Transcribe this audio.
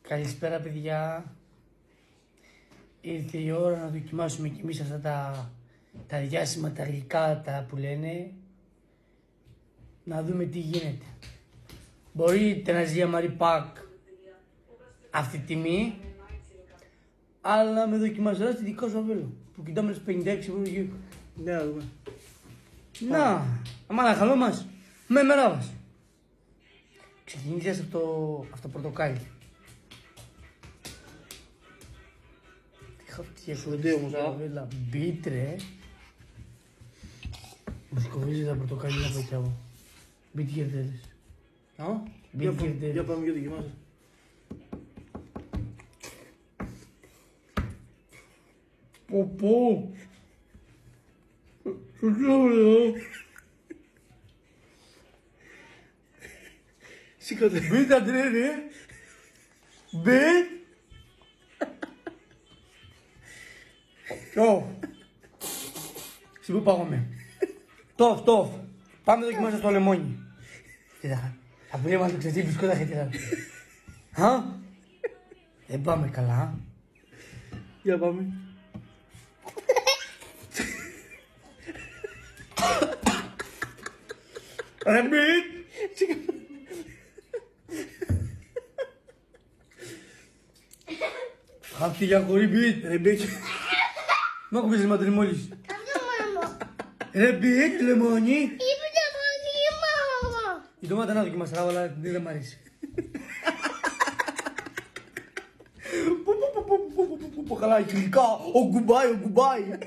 Καλησπέρα παιδιά. Ήρθε η ώρα να δοκιμάσουμε κι εμείς αυτά τα διάσημα τα γλυκά που λένε. Να δούμε τι γίνεται. Μπορείτε να ζει Μαρί Πακ αυτή τη τιμή, αλλά να με δοκιμάσετε στη δικό σου αβέλο που κοιτάμε στους 56 ευρώ γύρω. Ναι, να δούμε. Να, αμάνα χαλό μας, με μερά μας. Ξεκινήσες από το πορτοκάλι. Τι Φροντί όμως, αβέλα, μπίτρε. Μου σκοβίζει τα πορτοκαλιά από εκεί από. Μπίτ γερδέλες. Για πάμε και δοκιμάστε. Πω. Σου λέω. Σήκωτε. Μπίτ αντρέ. Μπίτ. Εσύ που πάγομαι. Τόφ. Πάμε να δοκιμάσουμε στο λεμόνι. Κοίτα, θα πούμε να το ξεστεί μπισκότα χαιτήρα. Δεν πάμε καλά. Για πάμε. Ρε Μπίτ. Χάπτη για χωρί Μπίτ. Ρε Μπίτ. Μα κουμπίζεις ματρί μόλις. Ρε Μπίτ, λεμόνι. Η ντομάτα να δοκιμάσαι, αλλά δεν μ' αρέσει. Που χαλάει γλυκά, ο γκουμπάι.